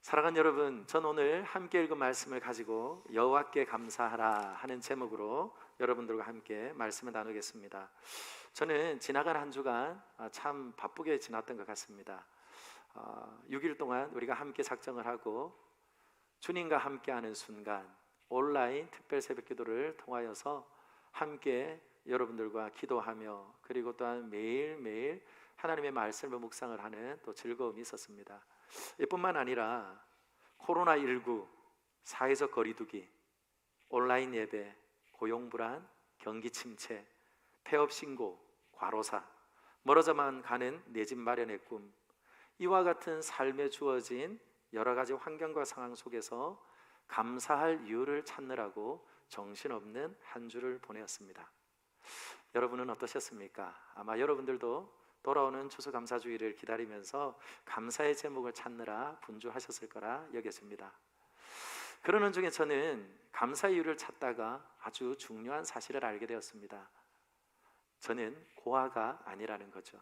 사랑하는 여러분, 전 오늘 함께 읽은 말씀을 가지고 여호와께 감사하라 하는 제목으로 여러분들과 함께 말씀을 나누겠습니다. 저는 지나간 한 주간 참 바쁘게 지났던 것 같습니다. 6일 동안 우리가 함께 작정을 하고 주님과 함께하는 순간 온라인 특별 새벽 기도를 통하여서 함께 여러분들과 기도하며 그리고 또한 매일매일 하나님의 말씀을 묵상을 하는 또 즐거움이 있었습니다. 이뿐만 아니라 코로나19, 사회적 거리두기, 온라인 예배, 고용 불안, 경기 침체, 폐업 신고, 과로사, 멀어져만 가는 내 집 마련의 꿈, 이와 같은 삶에 주어진 여러 가지 환경과 상황 속에서 감사할 이유를 찾느라고 정신없는 한 주를 보내었습니다. 여러분은 어떠셨습니까? 아마 여러분들도 돌아오는 추수감사주의를 기다리면서 감사의 제목을 찾느라 분주하셨을 거라 여겨집니다. 그러는 중에 저는 감사 이유를 찾다가 아주 중요한 사실을 알게 되었습니다. 저는 고아가 아니라는 거죠.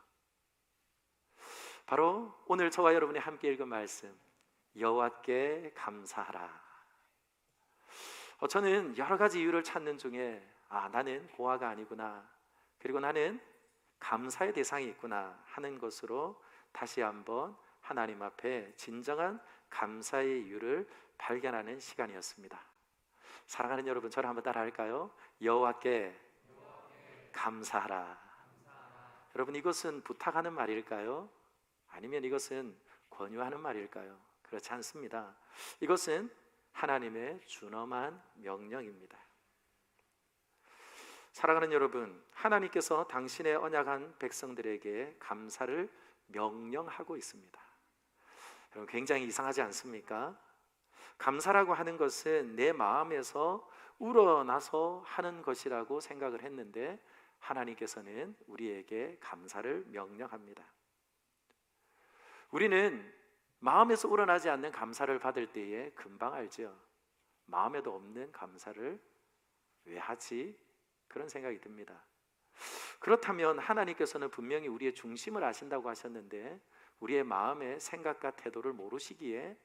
바로 오늘 저와 여러분이 함께 읽은 말씀, 여호와께 감사하라. 저는 여러 가지 이유를 찾는 중에 나는 고아가 아니구나, 그리고 나는 감사의 대상이 있구나 하는 것으로 다시 한번 하나님 앞에 진정한 감사의 이유를 발견하는 시간이었습니다. 사랑하는 여러분, 저를 한번 따라 할까요? 여호와께 감사하라. 여러분, 이것은 부탁하는 말일까요? 아니면 이것은 권유하는 말일까요? 그렇지 않습니다. 이것은 하나님의 준엄한 명령입니다. 사랑하는 여러분, 하나님께서 당신의 언약한 백성들에게 감사를 명령하고 있습니다. 여러분, 굉장히 이상하지 않습니까? 감사라고 하는 것은 내 마음에서 우러나서 하는 것이라고 생각을 했는데 하나님께서는 우리에게 감사를 명령합니다. 우리는 마음에서 우러나지 않는 감사를 받을 때에 금방 알죠. 마음에도 없는 감사를 왜 하지? 그런 생각이 듭니다. 그렇다면 하나님께서는 분명히 우리의 중심을 아신다고 하셨는데 우리의 마음의 생각과 태도를 모르시기에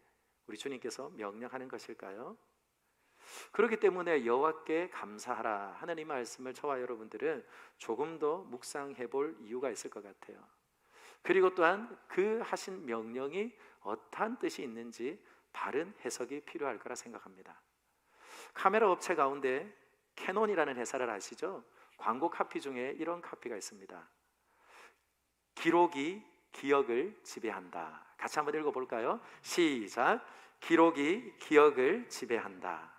우리 주님께서 명령하는 것일까요? 그렇기 때문에 여호와께 감사하라 하는 이 말씀을 저와 여러분들은 조금 더 묵상해 볼 이유가 있을 것 같아요. 그리고 또한 그 하신 명령이 어떠한 뜻이 있는지 바른 해석이 필요할 거라 생각합니다. 카메라 업체 가운데 캐논이라는 회사를 아시죠? 광고 카피 중에 이런 카피가 있습니다. 기록이 기억을 지배한다. 같이 한번 읽어볼까요? 시작. 기록이 기억을 지배한다.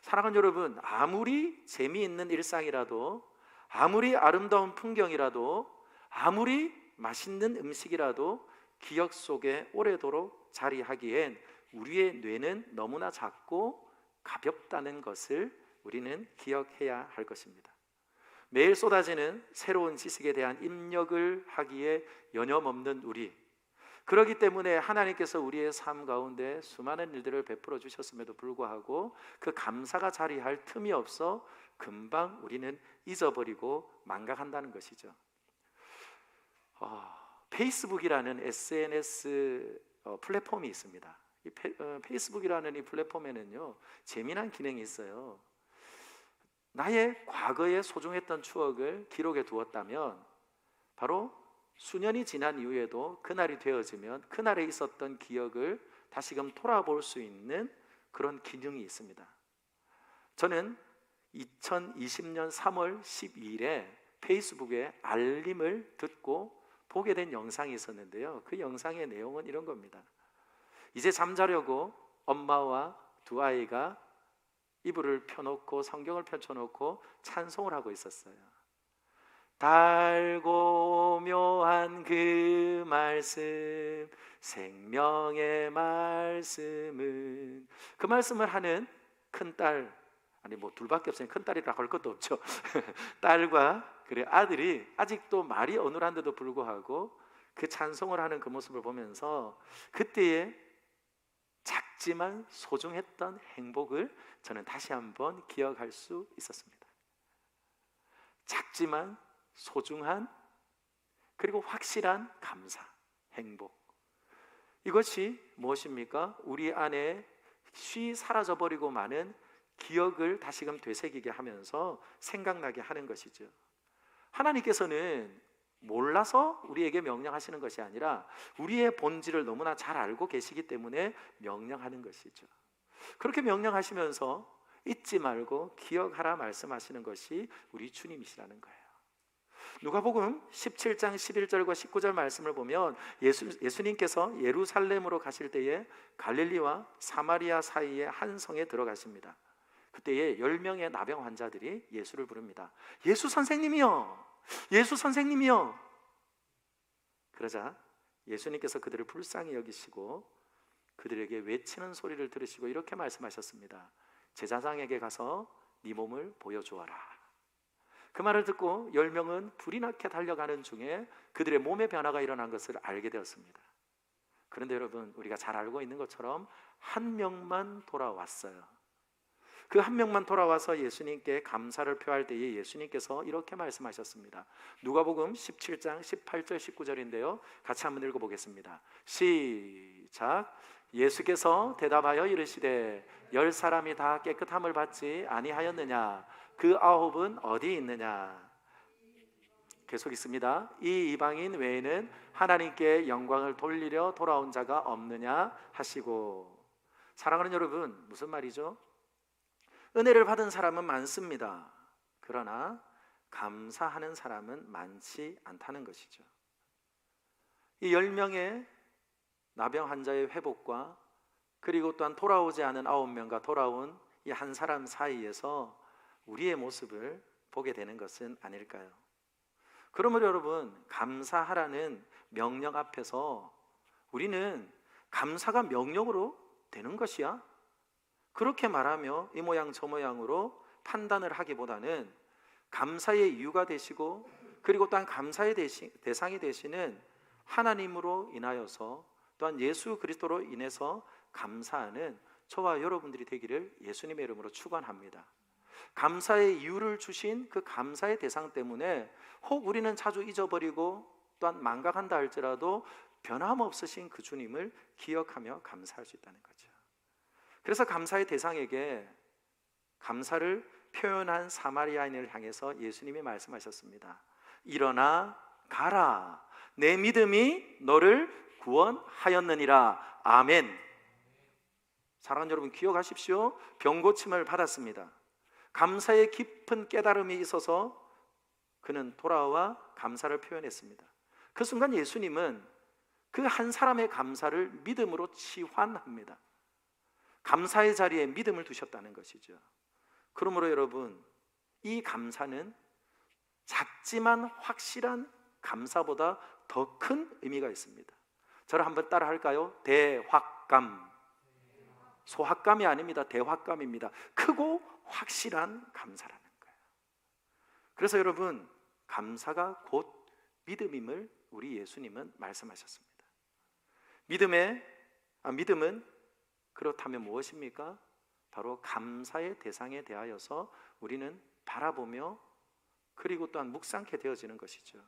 사랑하는 여러분, 아무리 재미있는 일상이라도, 아무리 아름다운 풍경이라도, 아무리 맛있는 음식이라도 기억 속에 오래도록 자리하기엔 우리의 뇌는 너무나 작고 가볍다는 것을 우리는 기억해야 할 것입니다. 매일 쏟아지는 새로운 지식에 대한 입력을 하기에 여념없는 우리, 그렇기 때문에 하나님께서 우리의 삶 가운데 수많은 일들을 베풀어 주셨음에도 불구하고 그 감사가 자리할 틈이 없어 금방 우리는 잊어버리고 망각한다는 것이죠. 페이스북이라는 SNS 플랫폼이 있습니다. 페이스북이라는 이 플랫폼에는요, 재미난 기능이 있어요. 나의 과거에 소중했던 추억을 기록해 두었다면 바로 수년이 지난 이후에도 그날이 되어지면 그날에 있었던 기억을 다시금 돌아볼 수 있는 그런 기능이 있습니다. 저는 2020년 3월 12일에 페이스북에 알림을 듣고 보게 된 영상이 있었는데요, 그 영상의 내용은 이런 겁니다. 이제 잠자려고 엄마와 두 아이가 이불을 펴놓고 성경을 펼쳐놓고 찬송을 하고 있었어요. 달고 묘한 그 말씀, 생명의 말씀은, 그 말씀을 하는 큰딸, 아니 뭐 둘밖에 없으니 큰딸이라고 할 것도 없죠. 딸과 그래 아들이 아직도 말이 어눌한데도 불구하고 그 찬송을 하는 그 모습을 보면서 그때의 작지만 소중했던 행복을 저는 다시 한번 기억할 수 있었습니다. 작지만 소중한 그리고 확실한 감사, 행복. 이것이 무엇입니까? 우리 안에 쉬 사라져버리고 많은 기억을 다시금 되새기게 하면서 생각나게 하는 것이죠. 하나님께서는 몰라서 우리에게 명령하시는 것이 아니라 우리의 본질을 너무나 잘 알고 계시기 때문에 명령하는 것이죠. 그렇게 명령하시면서 잊지 말고 기억하라 말씀하시는 것이 우리 주님이시라는 거예요. 누가복음 17장 11절과 19절 말씀을 보면 예수님께서 예루살렘으로 가실 때에 갈릴리와 사마리아 사이의 한 성에 들어가십니다. 그때에 10명의 나병 환자들이 예수를 부릅니다. 예수 선생님이요, 예수 선생님이요. 그러자 예수님께서 그들을 불쌍히 여기시고 그들에게 외치는 소리를 들으시고 이렇게 말씀하셨습니다. 제사장에게 가서 네 몸을 보여주어라. 그 말을 듣고 10명은 불이 나게 달려가는 중에 그들의 몸의 변화가 일어난 것을 알게 되었습니다. 그런데 여러분, 우리가 잘 알고 있는 것처럼 한 명만 돌아왔어요. 그 한 명만 돌아와서 예수님께 감사를 표할 때에 예수님께서 이렇게 말씀하셨습니다. 누가복음 17장 18절 19절인데요 같이 한번 읽어보겠습니다. 시작. 예수께서 대답하여 이르시되 10사람이 다 깨끗함을 받지 아니하였느냐? 그 9은 어디 있느냐? 계속 있습니다. 이 이방인 외에는 하나님께 영광을 돌리려 돌아온 자가 없느냐 하시고. 사랑하는 여러분, 무슨 말이죠? 은혜를 받은 사람은 많습니다. 그러나 감사하는 사람은 많지 않다는 것이죠. 이 10명의 나병 환자의 회복과 그리고 또한 돌아오지 않은 9명과 돌아온 이 한 사람 사이에서 우리의 모습을 보게 되는 것은 아닐까요? 그러므로 여러분, 감사하라는 명령 앞에서 우리는 감사가 명령으로 되는 것이야? 그렇게 말하며 이 모양 저 모양으로 판단을 하기보다는 감사의 이유가 되시고 그리고 또한 감사의 대상이 되시는 하나님으로 인하여서 또한 예수 그리스도로 인해서 감사하는 저와 여러분들이 되기를 예수님의 이름으로 축원합니다. 감사의 이유를 주신 그 감사의 대상 때문에 혹 우리는 자주 잊어버리고 또한 망각한다 할지라도 변함없으신 그 주님을 기억하며 감사할 수 있다는 거죠. 그래서 감사의 대상에게 감사를 표현한 사마리아인을 향해서 예수님이 말씀하셨습니다. 일어나 가라, 내 믿음이 너를 구원하였느니라. 아멘. 사랑하는 여러분, 기억하십시오. 병고침을 받았습니다. 감사의 깊은 깨달음이 있어서 그는 돌아와 감사를 표현했습니다. 그 순간 예수님은 그 한 사람의 감사를 믿음으로 치환합니다. 감사의 자리에 믿음을 두셨다는 것이죠. 그러므로 여러분, 이 감사는 작지만 확실한 감사보다 더 큰 의미가 있습니다. 저를 한번 따라 할까요? 대확감. 소확감이 아닙니다. 대확감입니다. 크고 확실한 감사라는 거예요. 그래서 여러분, 감사가 곧 믿음임을 우리 예수님은 말씀하셨습니다. 믿음은 그렇다면 무엇입니까? 바로 감사의 대상에 대하여서 우리는 바라보며 그리고 또한 묵상케 되어지는 것이죠.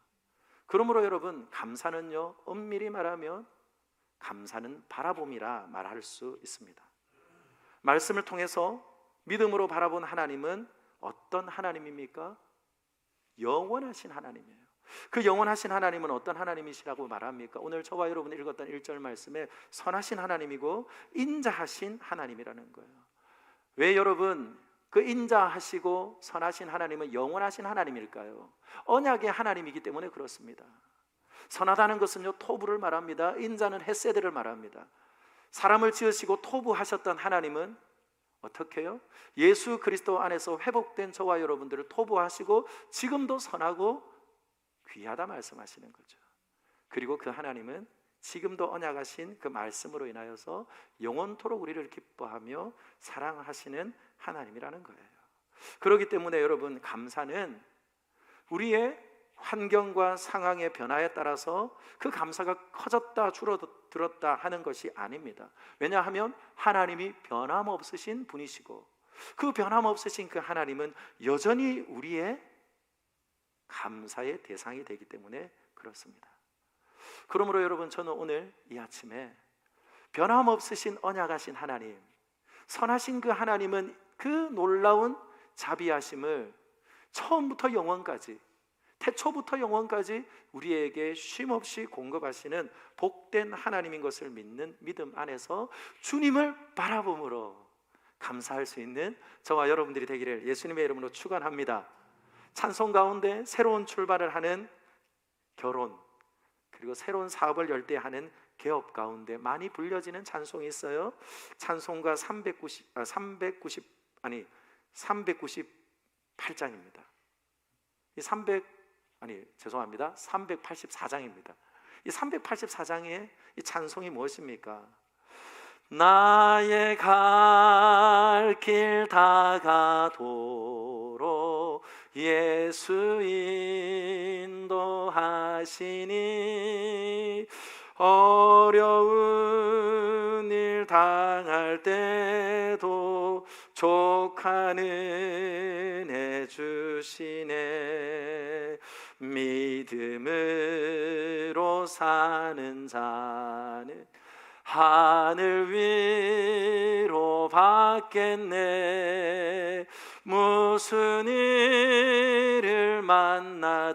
그러므로 여러분, 감사는요, 엄밀히 말하면 감사는 바라봄이라 말할 수 있습니다. 말씀을 통해서 믿음으로 바라본 하나님은 어떤 하나님입니까? 영원하신 하나님이에요. 그 영원하신 하나님은 어떤 하나님이시라고 말합니까? 오늘 저와 여러분이 읽었던 1절 말씀에 선하신 하나님이고 인자하신 하나님이라는 거예요. 왜 여러분, 그 인자하시고 선하신 하나님은 영원하신 하나님일까요? 언약의 하나님이기 때문에 그렇습니다. 선하다는 것은요, 토부를 말합니다. 인자는 헤세드를 말합니다. 사람을 지으시고 토부하셨던 하나님은 어떻게 해요? 예수 그리스도 안에서 회복된 저와 여러분들을 토부하시고 지금도 선하고 귀하다 말씀하시는 거죠. 그리고 그 하나님은 지금도 언약하신 그 말씀으로 인하여서 영원토록 우리를 기뻐하며 사랑하시는 하나님이라는 거예요. 그렇기 때문에 여러분, 감사는 우리의 환경과 상황의 변화에 따라서 그 감사가 커졌다 줄어들었다 하는 것이 아닙니다. 왜냐하면 하나님이 변함없으신 분이시고 그 변함없으신 그 하나님은 여전히 우리의 감사의 대상이 되기 때문에 그렇습니다. 그러므로 여러분, 저는 오늘 이 아침에 변함없으신 언약하신 하나님, 선하신 그 하나님은 그 놀라운 자비하심을 처음부터 영원까지, 태초부터 영원까지 우리에게 쉼없이 공급하시는 복된 하나님인 것을 믿는 믿음 안에서 주님을 바라봄으로 감사할 수 있는 저와 여러분들이 되기를 예수님의 이름으로 축원합니다. 찬송 가운데 새로운 출발을 하는 결혼, 그리고 새로운 사업을 열 때 하는 개업 가운데 많이 불려지는 찬송이 있어요. 찬송가 398장입니다. 이 384장입니다. 이 384장의 이 찬송이 무엇입니까? 나의 갈 길 다가도록 예수 인도하시니 어려운 일 당할 때도 족한 은혜 주시네. 믿음으로 사는 자는 하늘 위로 받겠네. 무슨 일을 만나든지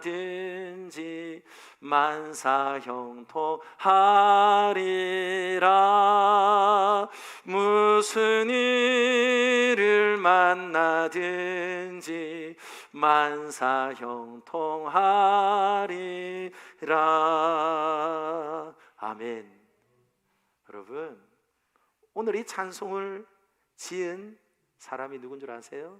만사형통하리라. 무슨 일을 만나든지 만사형통하리라. 아멘. 여러분, 오늘 이 찬송을 지은 사람이 누군 줄 아세요?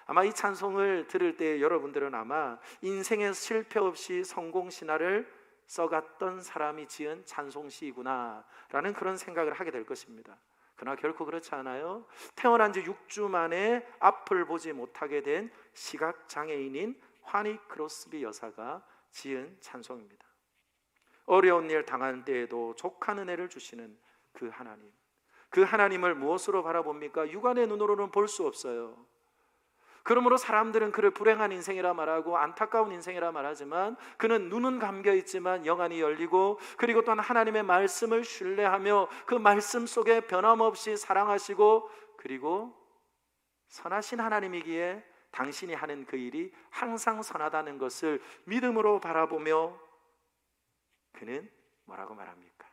아마 이 찬송을 들을 때 여러분들은 아마 인생에 실패 없이 성공 신화를 써갔던 사람이 지은 찬송시이구나 라는 그런 생각을 하게 될 것입니다. 그러나 결코 그렇지 않아요. 태어난 지 6주 만에 앞을 보지 못하게 된 시각장애인인 화니 크로스비 여사가 지은 찬송입니다. 어려운 일 당한 때에도 족한 은혜를 주시는 그 하나님, 그 하나님을 무엇으로 바라봅니까? 육안의 눈으로는 볼 수 없어요. 그러므로 사람들은 그를 불행한 인생이라 말하고 안타까운 인생이라 말하지만, 그는 눈은 감겨 있지만 영안이 열리고, 그리고 또한 하나님의 말씀을 신뢰하며 그 말씀 속에 변함없이 사랑하시고, 그리고 선하신 하나님이기에 당신이 하는 그 일이 항상 선하다는 것을 믿음으로 바라보며 그는 뭐라고 말합니까?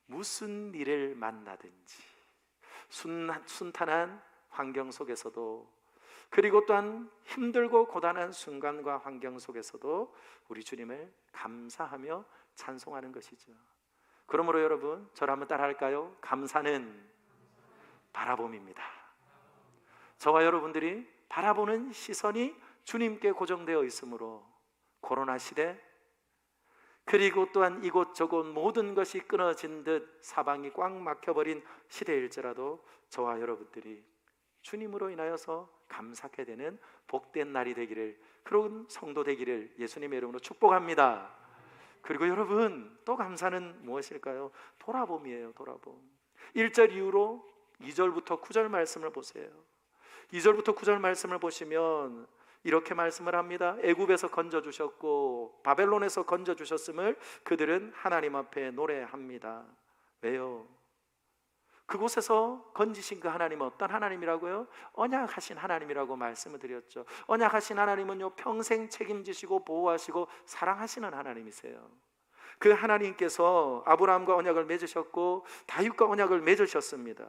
무슨 일을 만나든지 순탄한 환경 속에서도, 그리고 또한 힘들고 고단한 순간과 환경 속에서도 우리 주님을 감사하며 찬송하는 것이죠. 그러므로 여러분, 저를 한번 따라 할까요? 감사는 바라봄입니다. 저와 여러분들이 바라보는 시선이 주님께 고정되어 있으므로 코로나 시대, 그리고 또한 이곳저곳 모든 것이 끊어진 듯 사방이 꽉 막혀버린 시대일지라도 저와 여러분들이 주님으로 인하여서 감사하게 되는 복된 날이 되기를, 그런 성도 되기를 예수님의 이름으로 축복합니다. 그리고 여러분, 또 감사는 무엇일까요? 돌아봄이에요. 돌아봄. 1절 이후로 2절부터 9절 말씀을 보세요. 2절부터 9절 말씀을 보시면 이렇게 말씀을 합니다. 애굽에서 건져주셨고 바벨론에서 건져주셨음을 그들은 하나님 앞에 노래합니다. 왜요? 그곳에서 건지신 그 하나님은 어떤 하나님이라고요? 언약하신 하나님이라고 말씀을 드렸죠. 언약하신 하나님은요, 평생 책임지시고 보호하시고 사랑하시는 하나님이세요. 그 하나님께서 아브라함과 언약을 맺으셨고 다윗과 언약을 맺으셨습니다.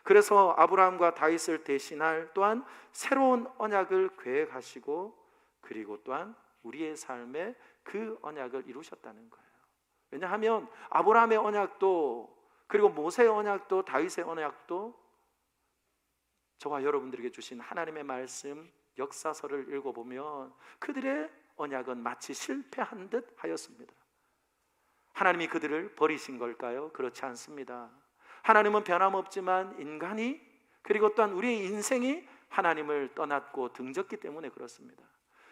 그래서 아브라함과 다윗을 대신할 또한 새로운 언약을 계획하시고, 그리고 또한 우리의 삶에 그 언약을 이루셨다는 거예요. 왜냐하면 아브라함의 언약도, 그리고 모세의 언약도, 다윗의 언약도 저와 여러분들에게 주신 하나님의 말씀 역사서를 읽어보면 그들의 언약은 마치 실패한 듯 하였습니다. 하나님이 그들을 버리신 걸까요? 그렇지 않습니다. 하나님은 변함없지만 인간이, 그리고 또한 우리의 인생이 하나님을 떠났고 등졌기 때문에 그렇습니다.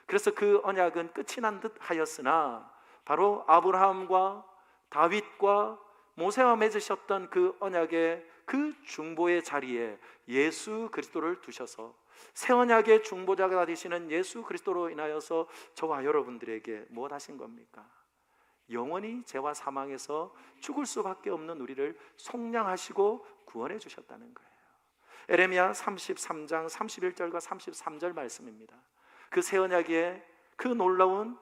그래서 그 언약은 끝이 난 듯 하였으나 바로 아브라함과 다윗과 모세와 맺으셨던 그 언약의 그 중보의 자리에 예수 그리스도를 두셔서 새 언약의 중보자가 되시는 예수 그리스도로 인하여서 저와 여러분들에게 무엇 하신 겁니까? 영원히 죄와 사망에서 죽을 수밖에 없는 우리를 속량하시고 구원해 주셨다는 거예요. 에레미야 33장 31절과 33절 말씀입니다. 그 새 언약의 그 놀라운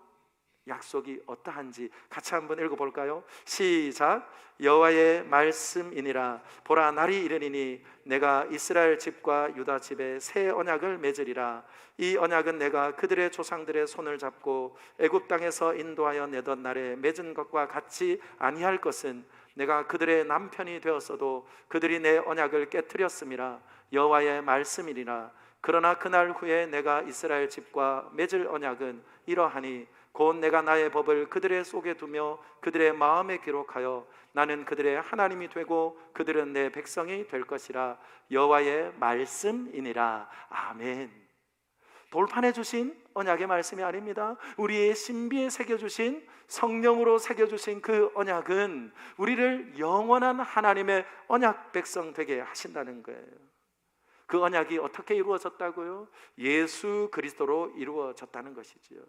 약속이 어떠한지 같이 한번 읽어볼까요? 시작. 여호와의 말씀이니라. 보라, 날이 이르리니 내가 이스라엘 집과 유다 집에 새 언약을 맺으리라. 이 언약은 내가 그들의 조상들의 손을 잡고 애굽 땅에서 인도하여 내던 날에 맺은 것과 같이 아니할 것은 내가 그들의 남편이 되었어도 그들이 내 언약을 깨뜨렸음이라. 여호와의 말씀이니라. 그러나 그날 후에 내가 이스라엘 집과 맺을 언약은 이러하니 곧 내가 나의 법을 그들의 속에 두며 그들의 마음에 기록하여 나는 그들의 하나님이 되고 그들은 내 백성이 될 것이라. 여호와의 말씀이니라. 아멘. 돌판에 주신 언약의 말씀이 아닙니다. 우리의 신비에 새겨주신, 성령으로 새겨주신 그 언약은 우리를 영원한 하나님의 언약 백성 되게 하신다는 거예요. 그 언약이 어떻게 이루어졌다고요? 예수 그리스도로 이루어졌다는 것이지요.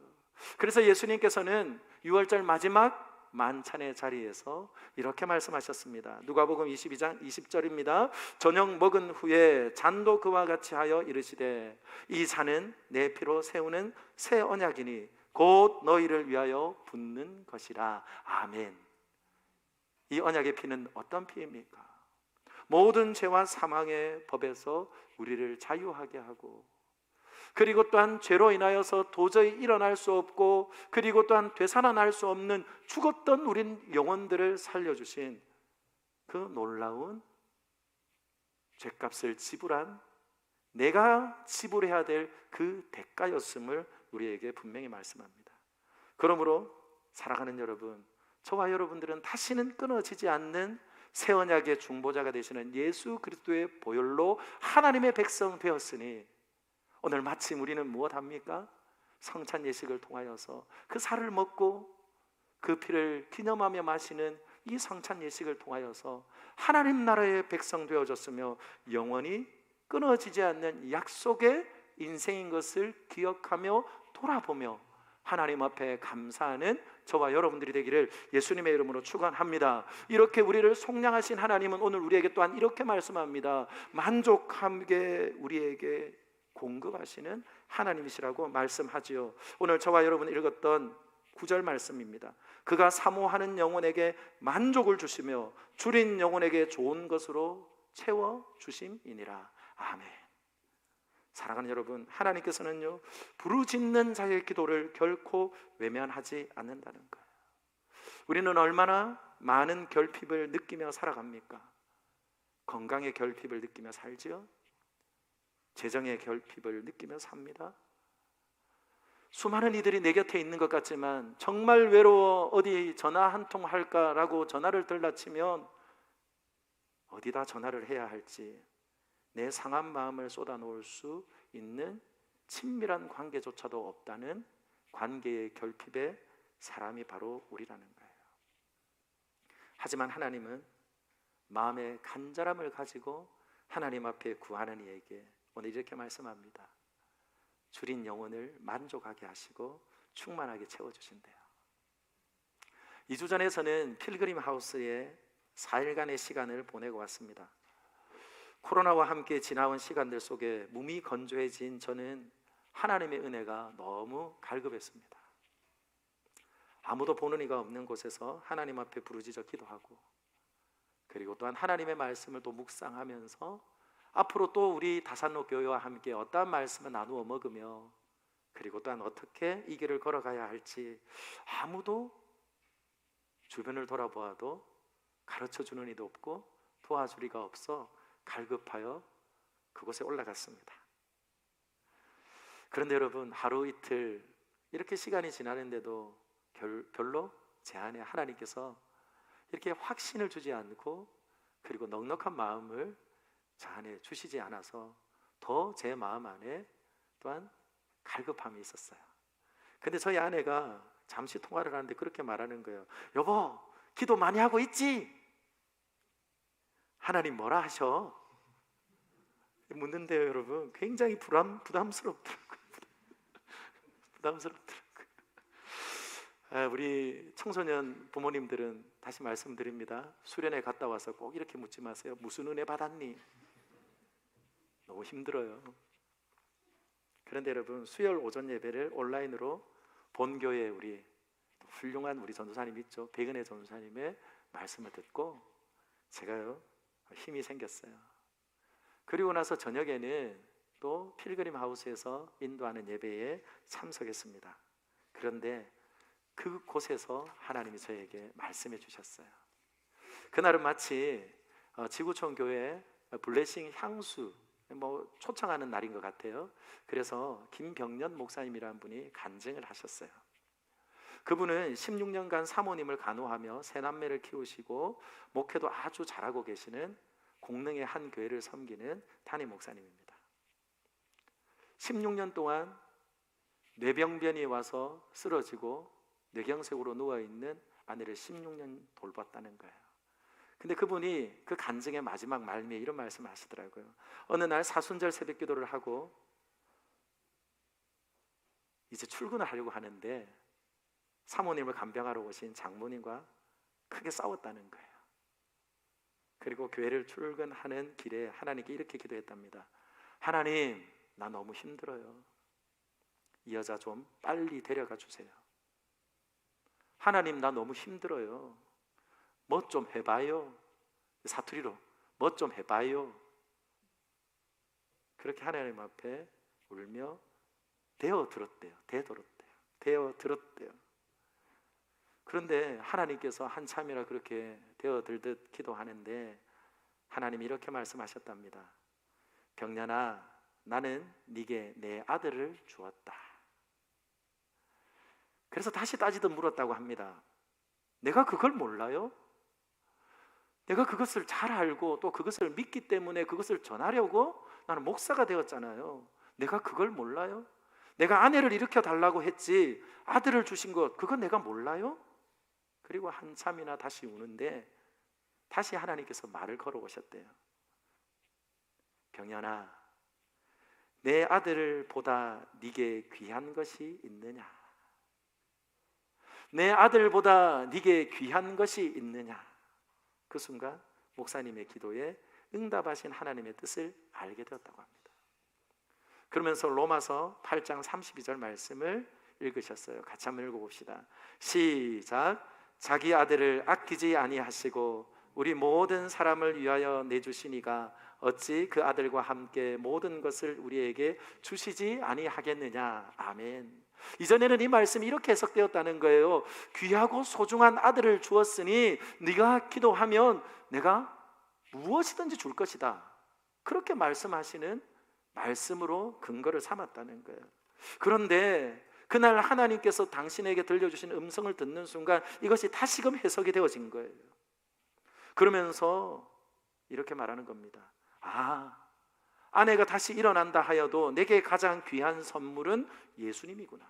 그래서 예수님께서는 6월절 마지막 만찬의 자리에서 이렇게 말씀하셨습니다. 누가복음 22장 20절입니다. 저녁 먹은 후에 잔도 그와 같이 하여 이르시되 이 잔은 내 피로 세우는 새 언약이니 곧 너희를 위하여 붓는 것이라. 아멘. 이 언약의 피는 어떤 피입니까? 모든 죄와 사망의 법에서 우리를 자유하게 하고, 그리고 또한 죄로 인하여서 도저히 일어날 수 없고, 그리고 또한 되살아날 수 없는 죽었던 우린 영혼들을 살려주신 그 놀라운 죄값을 지불한, 내가 지불해야 될 그 대가였음을 우리에게 분명히 말씀합니다. 그러므로 사랑하는 여러분, 저와 여러분들은 다시는 끊어지지 않는 새 언약의 중보자가 되시는 예수 그리스도의 보혈로 하나님의 백성 되었으니, 오늘 마침 우리는 무엇합니까? 성찬 예식을 통하여서 그 살을 먹고 그 피를 기념하며 마시는 이 성찬 예식을 통하여서 하나님 나라의 백성 되어졌으며 영원히 끊어지지 않는 약속의 인생인 것을 기억하며 돌아보며 하나님 앞에 감사하는 저와 여러분들이 되기를 예수님의 이름으로 축원합니다. 이렇게 우리를 속량하신 하나님은 오늘 우리에게 또한 이렇게 말씀합니다. 만족하게 우리에게 공급하시는 하나님이시라고 말씀하지요. 오늘 저와 여러분이 읽었던 9절 말씀입니다. 그가 사모하는 영혼에게 만족을 주시며 줄인 영혼에게 좋은 것으로 채워주심이니라. 아멘. 사랑하는 여러분, 하나님께서는요, 부르짖는 자의 기도를 결코 외면하지 않는다는 거예요. 우리는 얼마나 많은 결핍을 느끼며 살아갑니까? 건강의 결핍을 느끼며 살지요. 재정의 결핍을 느끼며 삽니다. 수많은 이들이 내 곁에 있는 것 같지만 정말 외로워 어디 전화 한 통 할까라고 전화를 들라치면 어디다 전화를 해야 할지 내 상한 마음을 쏟아놓을 수 있는 친밀한 관계조차도 없다는 관계의 결핍의 사람이 바로 우리라는 거예요. 하지만 하나님은 마음의 간절함을 가지고 하나님 앞에 구하는 이에게 오늘 이렇게 말씀합니다. 줄인 영혼을 만족하게 하시고 충만하게 채워주신대요. 2주 전에 저는 필그림 하우스에 4일간의 시간을 보내고 왔습니다. 코로나와 함께 지나온 시간들 속에 몸이 건조해진 저는 하나님의 은혜가 너무 갈급했습니다. 아무도 보는 이가 없는 곳에서 하나님 앞에 부르짖어 기도하고, 그리고 또한 하나님의 말씀을 또 묵상하면서 앞으로 또 우리 다산로 교회와 함께 어떠한 말씀을 나누어 먹으며, 그리고 또한 어떻게 이 길을 걸어가야 할지 아무도 주변을 돌아보아도 가르쳐주는 이도 없고 도와줄 이가 없어 갈급하여 그곳에 올라갔습니다. 그런데 여러분, 하루 이틀 이렇게 시간이 지나는데도 별로 제 안에 하나님께서 이렇게 확신을 주지 않고, 그리고 넉넉한 마음을 제 안에 주시지 않아서 더 제 마음 안에 또한 갈급함이 있었어요. 근데 저희 아내가 잠시 통화를 하는데 그렇게 말하는 거예요. 여보, 기도 많이 하고 있지? 하나님 뭐라 하셔? 묻는데요, 여러분, 굉장히 부담스럽더라고요. 부담스럽더라고요. 우리 청소년 부모님들은 다시 말씀드립니다. 수련회 갔다 와서 꼭 이렇게 묻지 마세요. 무슨 은혜 받았니? 너무 힘들어요. 그런데 여러분, 수요일 오전 예배를 온라인으로 본교회 우리 훌륭한 우리 전도사님 있죠. 백은혜 전도사님의 말씀을 듣고 제가요 힘이 생겼어요. 그리고 나서 저녁에는 또 필그림 하우스에서 인도하는 예배에 참석했습니다. 그런데 그곳에서 하나님이 저에게 말씀해 주셨어요. 그날은 마치 지구촌 교회 블레싱 향수 초청하는 날인 것 같아요. 그래서 김병년 목사님이라는 분이 간증을 하셨어요. 그분은 16년간 사모님을 간호하며 세 남매를 키우시고 목회도 아주 잘하고 계시는 공릉의 한 교회를 섬기는 담임 목사님입니다. 16년 동안 뇌병변이 와서 쓰러지고 뇌경색으로 누워있는 아내를 16년 돌봤다는 거예요. 근데 그분이 그 간증의 마지막 말미에 이런 말씀을 하시더라고요. 어느 날 사순절 새벽 기도를 하고 이제 출근을 하려고 하는데 사모님을 간병하러 오신 장모님과 크게 싸웠다는 거예요. 그리고 교회를 출근하는 길에 하나님께 이렇게 기도했답니다. 하나님, 나 너무 힘들어요. 이 여자 좀 빨리 데려가 주세요. 하나님, 나 너무 힘들어요. 뭐 좀 해봐요. 사투리로 뭐 좀 해봐요. 그렇게 하나님 앞에 울며 대어들었대요. 대어들었대요. 그런데 하나님께서 한참이나 그렇게 대어들듯 기도하는데 하나님이 이렇게 말씀하셨답니다. 병년아, 나는 네게 내 아들을 주었다. 그래서 다시 따지듯 물었다고 합니다. 내가 그걸 몰라요? 내가 그것을 잘 알고 또 그것을 믿기 때문에 그것을 전하려고 나는 목사가 되었잖아요. 내가 그걸 몰라요? 내가 아내를 일으켜 달라고 했지 아들을 주신 것 그건 내가 몰라요? 그리고 한참이나 다시 우는데 다시 하나님께서 말을 걸어오셨대요. 병연아, 내 아들을 보다 네게 귀한 것이 있느냐? 내 아들보다 네게 귀한 것이 있느냐? 그 순간 목사님의 기도에 응답하신 하나님의 뜻을 알게 되었다고 합니다. 그러면서 로마서 8장 32절 말씀을 읽으셨어요. 같이 한번 읽어봅시다. 시작. 자기 아들을 아끼지 아니하시고 우리 모든 사람을 위하여 내주시니가 어찌 그 아들과 함께 모든 것을 우리에게 주시지 아니하겠느냐. 아멘. 이전에는 이 말씀이 이렇게 해석되었다는 거예요. 귀하고 소중한 아들을 주었으니 네가 기도하면 내가 무엇이든지 줄 것이다. 그렇게 말씀하시는 말씀으로 근거를 삼았다는 거예요. 그런데 그날 하나님께서 당신에게 들려주신 음성을 듣는 순간 이것이 다시금 해석이 되어진 거예요. 그러면서 이렇게 말하는 겁니다. 아내가 다시 일어난다 하여도 내게 가장 귀한 선물은 예수님이구나.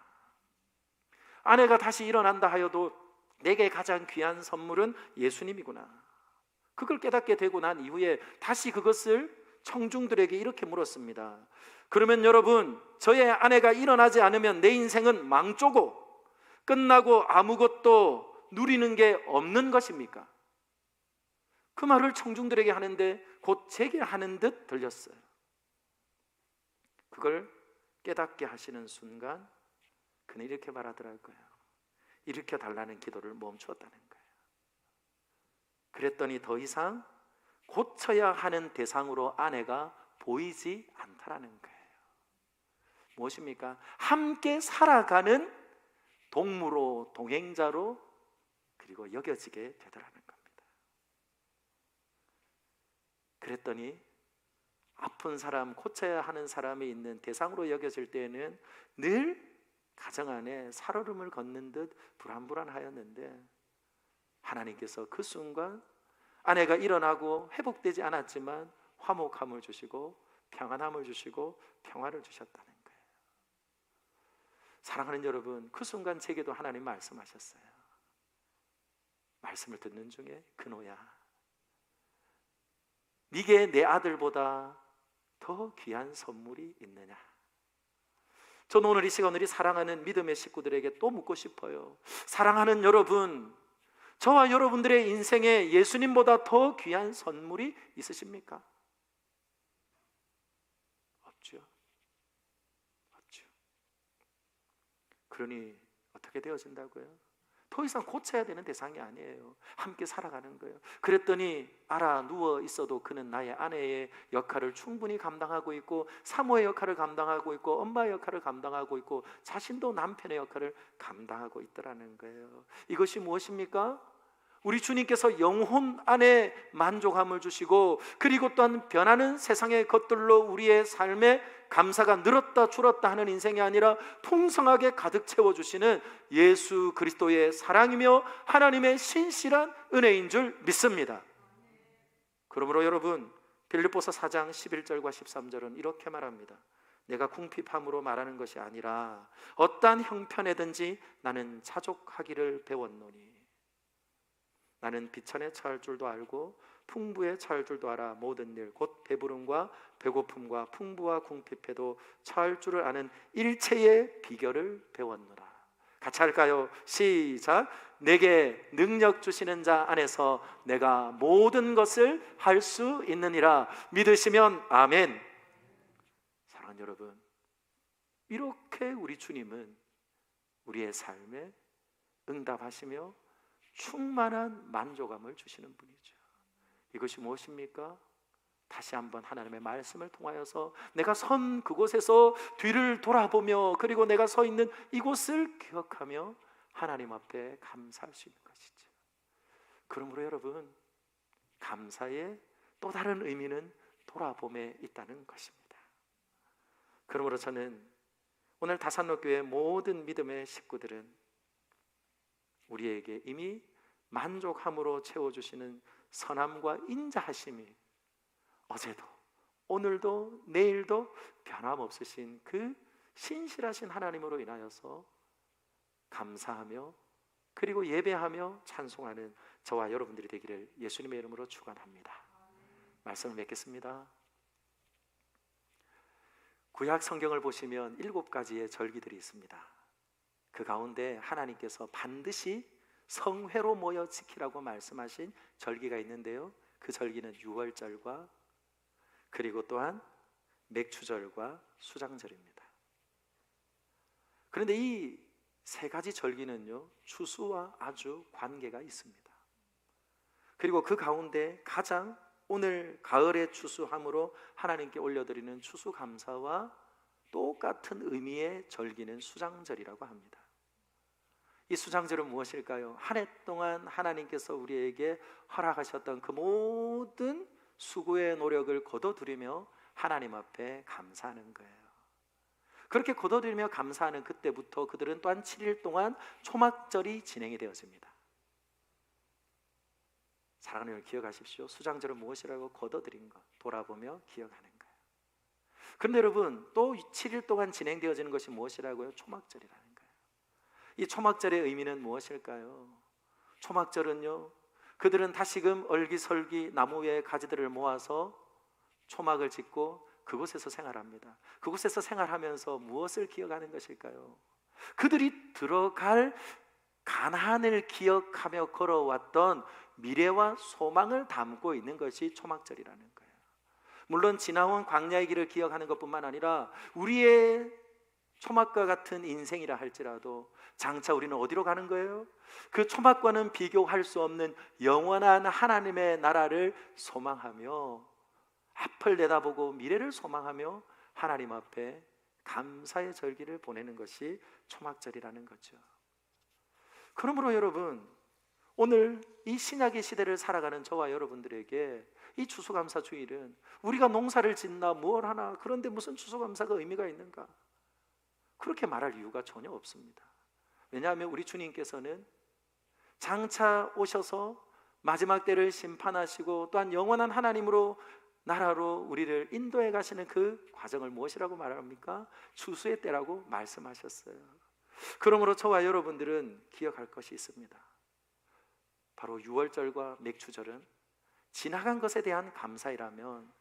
아내가 다시 일어난다 하여도 내게 가장 귀한 선물은 예수님이구나. 그걸 깨닫게 되고 난 이후에 다시 그것을 청중들에게 이렇게 물었습니다. 그러면 여러분, 저의 아내가 일어나지 않으면 내 인생은 망조고 끝나고 아무것도 누리는 게 없는 것입니까? 그 말을 청중들에게 하는데 곧 제게 하는 듯 들렸어요. 그걸 깨닫게 하시는 순간 그는 이렇게 말하더라고요. 일으켜 달라는 기도를 멈추었다는 거예요. 그랬더니 더 이상 고쳐야 하는 대상으로 아내가 보이지 않다라는 거예요. 무엇입니까? 함께 살아가는 동무로, 동행자로 그리고 여겨지게 되더라는 겁니다. 그랬더니 아픈 사람, 고쳐야 하는 사람이 있는 대상으로 여겨질 때에는 늘 가정 안에 살얼음을 걷는 듯 불안불안하였는데 하나님께서 그 순간 아내가 일어나고 회복되지 않았지만 화목함을 주시고 평안함을 주시고 평화를 주셨다는 거예요. 사랑하는 여러분, 그 순간 제게도 하나님 말씀하셨어요. 말씀을 듣는 중에 근호야, 네게 내 아들보다 더 귀한 선물이 있느냐? 저는 오늘 이 시간 우리 사랑하는 믿음의 식구들에게 또 묻고 싶어요. 사랑하는 여러분, 저와 여러분들의 인생에 예수님보다 더 귀한 선물이 있으십니까? 없죠. 없죠. 그러니 어떻게 되어진다고요? 더 이상 고쳐야 되는 대상이 아니에요. 함께 살아가는 거예요. 그랬더니 알아 누워 있어도 그는 나의 아내의 역할을 충분히 감당하고 있고, 사모의 역할을 감당하고 있고, 엄마의 역할을 감당하고 있고, 자신도 남편의 역할을 감당하고 있더라는 거예요. 이것이 무엇입니까? 우리 주님께서 영혼 안에 만족함을 주시고, 그리고 또한 변하는 세상의 것들로 우리의 삶에 감사가 늘었다 줄었다 하는 인생이 아니라 풍성하게 가득 채워주시는 예수 그리스도의 사랑이며 하나님의 신실한 은혜인 줄 믿습니다. 그러므로 여러분, 빌립보서 4장 11절과 13절은 이렇게 말합니다. 내가 궁핍함으로 말하는 것이 아니라 어떠한 형편에든지 나는 자족하기를 배웠노니, 나는 비천에 처할 줄도 알고 풍부에 처할 줄도 알아 모든 일 곧 배부름과 배고픔과 풍부와 궁핍해도 처할 줄을 아는 일체의 비결을 배웠노라. 같이 할까요? 시작. 내게 능력 주시는 자 안에서 내가 모든 것을 할 수 있느니라. 믿으시면 아멘. 사랑하는 여러분, 이렇게 우리 주님은 우리의 삶에 응답하시며 충만한 만족감을 주시는 분이죠. 이것이 무엇입니까? 다시 한번 하나님의 말씀을 통하여서 내가 선 그곳에서 뒤를 돌아보며, 그리고 내가 서 있는 이곳을 기억하며 하나님 앞에 감사할 수 있는 것이죠. 그러므로 여러분, 감사의 또 다른 의미는 돌아봄에 있다는 것입니다. 그러므로 저는 오늘 다산로교회 모든 믿음의 식구들은 우리에게 이미 만족함으로 채워주시는 선함과 인자하심이 어제도 오늘도 내일도 변함없으신 그 신실하신 하나님으로 인하여서 감사하며 그리고 예배하며 찬송하는 저와 여러분들이 되기를 예수님의 이름으로 축원합니다. 말씀을 맺겠습니다. 구약 성경을 보시면 7가지의 절기들이 있습니다. 그 가운데 하나님께서 반드시 성회로 모여 지키라고 말씀하신 절기가 있는데요, 그 절기는 유월절과 그리고 또한 맥추절과 수장절입니다. 그런데 이 3가지 절기는요, 추수와 아주 관계가 있습니다. 그리고 그 가운데 가장 오늘 가을의 추수함으로 하나님께 올려드리는 추수감사와 똑같은 의미의 절기는 수장절이라고 합니다. 이 수장절은 무엇일까요? 한 해 동안 하나님께서 우리에게 허락하셨던 그 모든 수고의 노력을 거둬들이며 하나님 앞에 감사하는 거예요. 그렇게 거둬들이며 감사하는 그때부터 그들은 또한 7일 동안 초막절이 진행이 되었습니다. 사랑하는 여러분, 기억하십시오. 수장절은 무엇이라고? 거둬들인 것, 돌아보며 기억하는 거예요. 그런데 여러분, 또 7일 동안 진행되어지는 것이 무엇이라고요? 초막절이라는 거예요. 이 초막절의 의미는 무엇일까요? 초막절은요, 그들은 다시금 얼기설기 나무 위에 가지들을 모아서 초막을 짓고 그곳에서 생활합니다. 그곳에서 생활하면서 무엇을 기억하는 것일까요? 그들이 들어갈 가나안을 기억하며 걸어왔던 미래와 소망을 담고 있는 것이 초막절이라는 거예요. 물론 지나온 광야의 길을 기억하는 것뿐만 아니라 우리의 초막과 같은 인생이라 할지라도 장차 우리는 어디로 가는 거예요? 그 초막과는 비교할 수 없는 영원한 하나님의 나라를 소망하며 앞을 내다보고 미래를 소망하며 하나님 앞에 감사의 절기를 보내는 것이 초막절이라는 거죠. 그러므로 여러분, 오늘 이 신약의 시대를 살아가는 저와 여러분들에게 이 추수감사 주일은 우리가 농사를 짓나 뭘 하나, 그런데 무슨 추수감사가 의미가 있는가? 그렇게 말할 이유가 전혀 없습니다. 왜냐하면 우리 주님께서는 장차 오셔서 마지막 때를 심판하시고 또한 영원한 하나님으로 나라로 우리를 인도해 가시는 그 과정을 무엇이라고 말합니까? 추수의 때라고 말씀하셨어요. 그러므로 저와 여러분들은 기억할 것이 있습니다. 바로 유월절과 맥추절은 지나간 것에 대한 감사이라면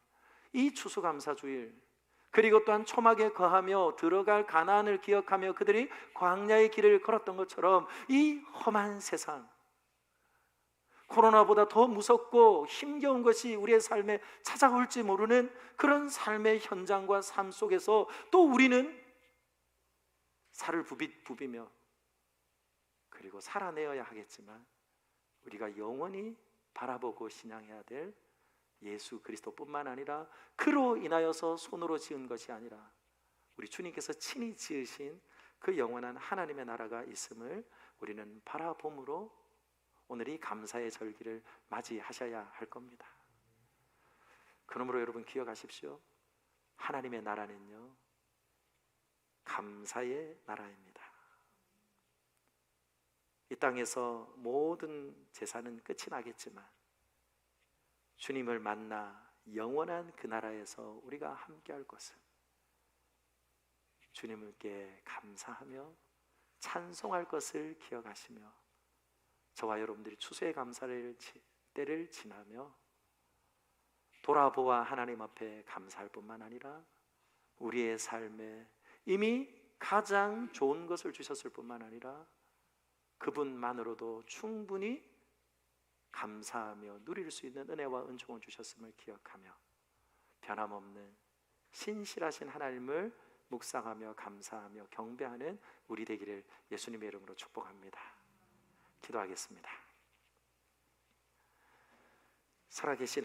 이 추수감사 주일, 그리고 또한 초막에 거하며 들어갈 가나안을 기억하며 그들이 광야의 길을 걸었던 것처럼 이 험한 세상, 코로나보다 더 무섭고 힘겨운 것이 우리의 삶에 찾아올지 모르는 그런 삶의 현장과 삶 속에서 또 우리는 살을 부비며 그리고 살아내어야 하겠지만 우리가 영원히 바라보고 신앙해야 될 예수 그리스도뿐만 아니라 그로 인하여서 손으로 지은 것이 아니라 우리 주님께서 친히 지으신 그 영원한 하나님의 나라가 있음을 우리는 바라봄으로 오늘 이 감사의 절기를 맞이하셔야 할 겁니다. 그러므로 여러분 기억하십시오. 하나님의 나라는요, 감사의 나라입니다. 이 땅에서 모든 제사는 끝이 나겠지만 주님을 만나 영원한 그 나라에서 우리가 함께할 것은 주님께 감사하며 찬송할 것을 기억하시며 저와 여러분들이 추수의 감사를 때를 지나며 돌아보아 하나님 앞에 감사할 뿐만 아니라 우리의 삶에 이미 가장 좋은 것을 주셨을 뿐만 아니라 그분만으로도 충분히 감사하며 누릴 수 있는 은혜와 은총을 주셨음을 기억하며 변함없는 신실하신 하나님을 묵상하며 감사하며 경배하는 우리 되기를 예수님의 이름으로 축복합니다. 기도하겠습니다. 살아계신